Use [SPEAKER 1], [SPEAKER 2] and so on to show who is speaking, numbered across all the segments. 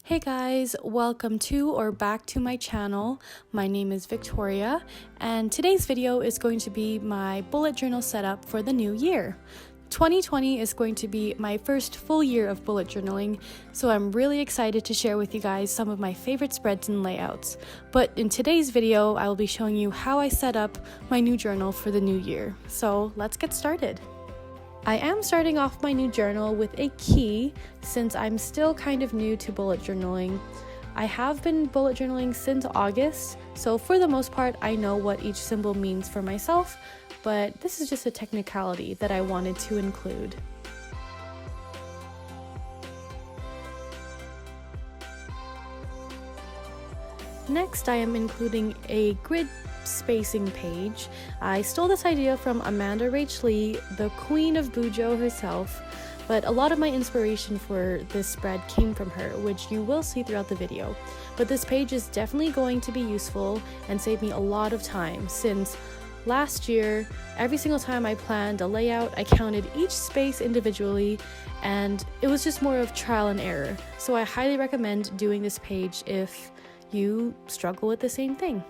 [SPEAKER 1] Hey guys, welcome to or back to my channel. My name is Victoria, and today's video is going to be my bullet journal setup for the new year. 2020 is going to be my first full year of bullet journaling, so I'm really excited to share with you guys some of my favorite spreads and layouts. But in today's video, I will be showing you how I set up my new journal for the new year. So let's get started. I am starting off my new journal with a key since I'm still kind of new to bullet journaling. I have been bullet journaling since August, so for the most part I know what each symbol means for myself, but this is just a technicality that I wanted to include. Next, I am including a grid spacing page. I stole this idea from Amanda Rach Lee, the queen of Bujo herself, but a lot of my inspiration for this spread came from her, which you will see throughout the video. But this page is definitely going to be useful and save me a lot of time, since last year, every single time I planned a layout, I counted each space individually, and it was just more of trial and error. So I highly recommend doing this page if you struggle with the same thing.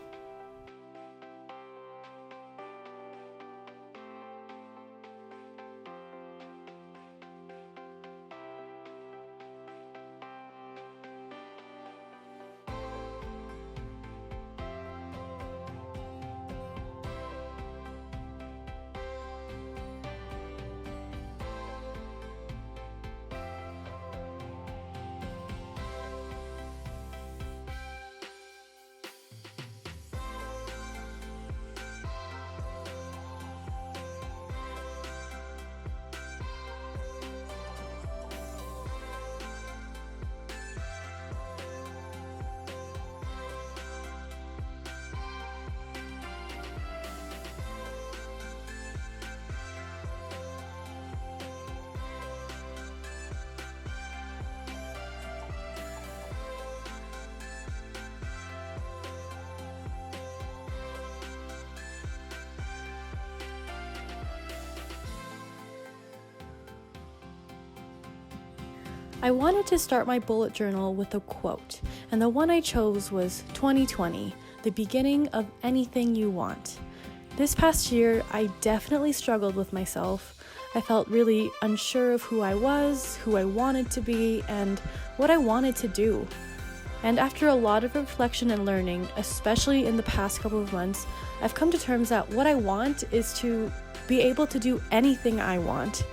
[SPEAKER 1] I wanted to start my bullet journal with a quote, and the one I chose was 2020, the beginning of anything you want. This past year, I definitely struggled with myself. I felt really unsure of who I was, who I wanted to be, and what I wanted to do. And after a lot of reflection and learning, especially in the past couple of months, I've come to terms that what I want is to be able to do anything I want.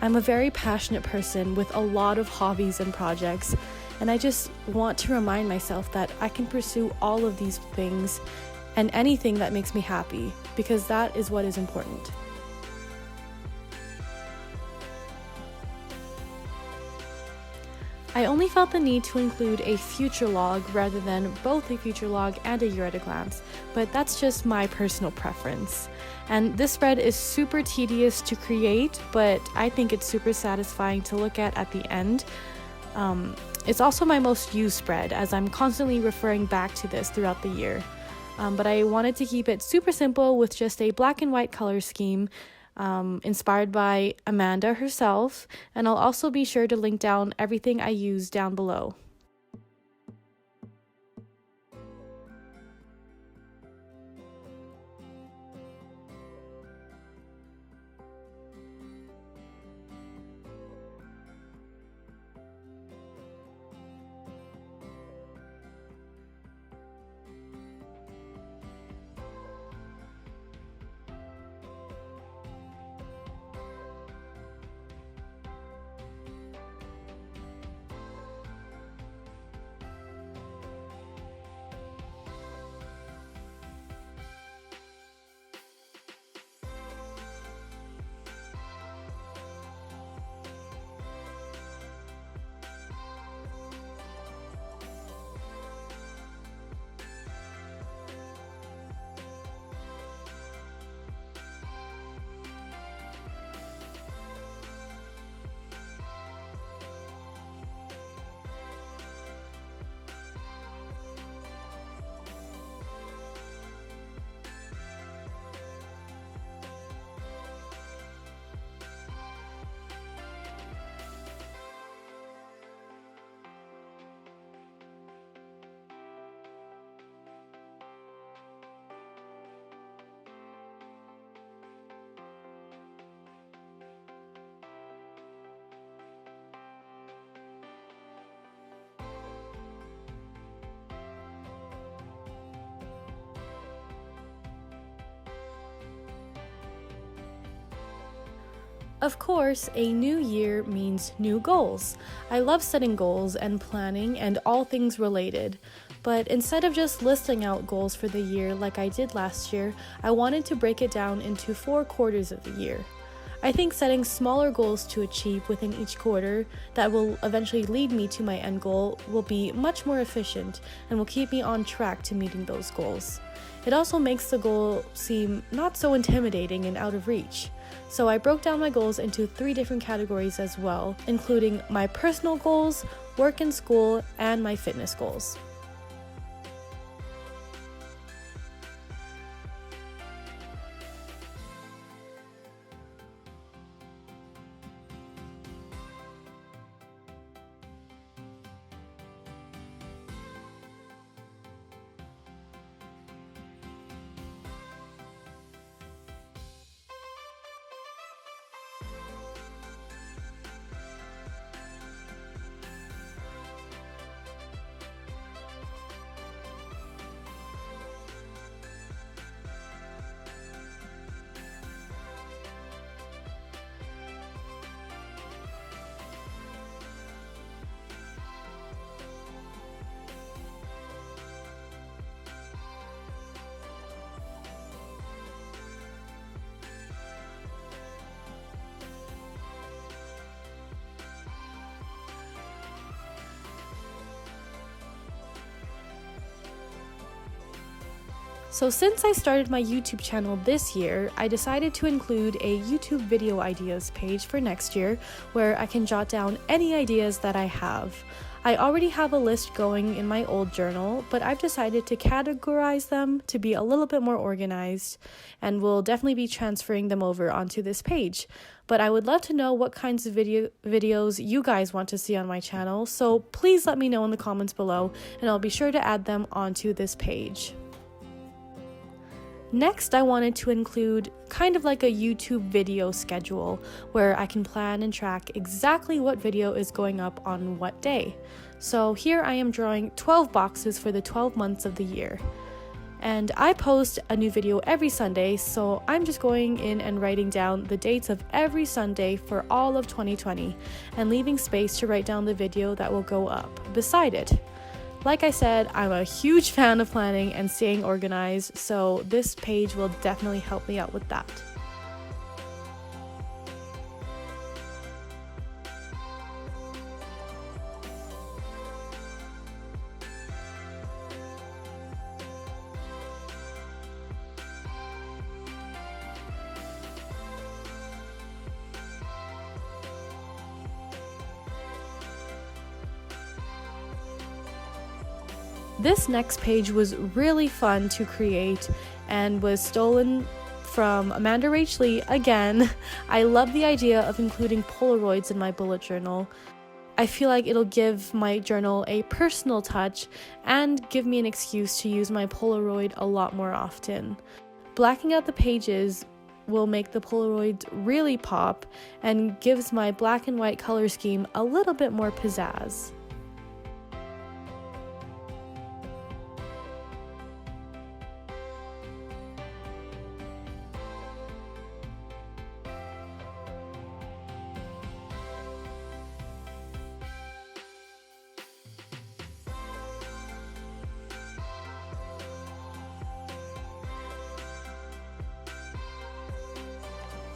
[SPEAKER 1] I'm a very passionate person with a lot of hobbies and projects, and I just want to remind myself that I can pursue all of these things and anything that makes me happy, because that is what is important. I only felt the need to include a future log rather than both a future log and a year at a glance, but that's just my personal preference. And this spread is super tedious to create, but I think it's super satisfying to look at the end. It's also my most used spread, as I'm constantly referring back to this throughout the year. But I wanted to keep it super simple with just a black and white color scheme, inspired by Amanda herself, and I'll also be sure to link down everything I use down below. Of course, a new year means new goals. I love setting goals and planning and all things related. But instead of just listing out goals for the year like I did last year, I wanted to break it down into 4 quarters of the year. I think setting smaller goals to achieve within each quarter that will eventually lead me to my end goal will be much more efficient and will keep me on track to meeting those goals. It also makes the goal seem not so intimidating and out of reach. So I broke down my goals into 3 different categories as well, including my personal goals, work and school, and my fitness goals. So since I started my YouTube channel this year, I decided to include a YouTube video ideas page for next year where I can jot down any ideas that I have. I already have a list going in my old journal, but I've decided to categorize them to be a little bit more organized and will definitely be transferring them over onto this page. But I would love to know what kinds of videos you guys want to see on my channel, so please let me know in the comments below and I'll be sure to add them onto this page. Next, I wanted to include kind of like a YouTube video schedule where I can plan and track exactly what video is going up on what day. So here I am drawing 12 boxes for the 12 months of the year. And I post a new video every Sunday, so I'm just going in and writing down the dates of every Sunday for all of 2020 and leaving space to write down the video that will go up beside it. Like I said, I'm a huge fan of planning and staying organized, so this page will definitely help me out with that. This next page was really fun to create and was stolen from Amanda Rach Lee again. I love the idea of including Polaroids in my bullet journal. I feel like it'll give my journal a personal touch and give me an excuse to use my Polaroid a lot more often. Blacking out the pages will make the Polaroids really pop and gives my black and white color scheme a little bit more pizzazz.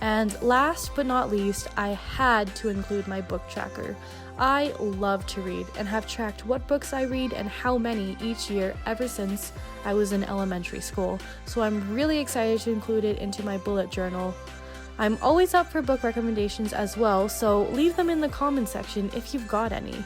[SPEAKER 1] And last but not least, I had to include my book tracker. I love to read and have tracked what books I read and how many each year ever since I was in elementary school, so I'm really excited to include it into my bullet journal. I'm always up for book recommendations as well, so leave them in the comment section if you've got any.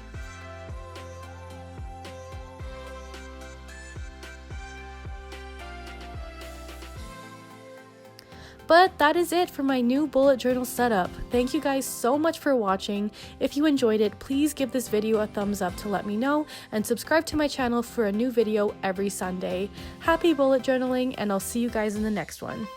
[SPEAKER 1] But that is it for my new bullet journal setup. Thank you guys so much for watching. If you enjoyed it, please give this video a thumbs up to let me know and subscribe to my channel for a new video every Sunday. Happy bullet journaling, and I'll see you guys in the next one.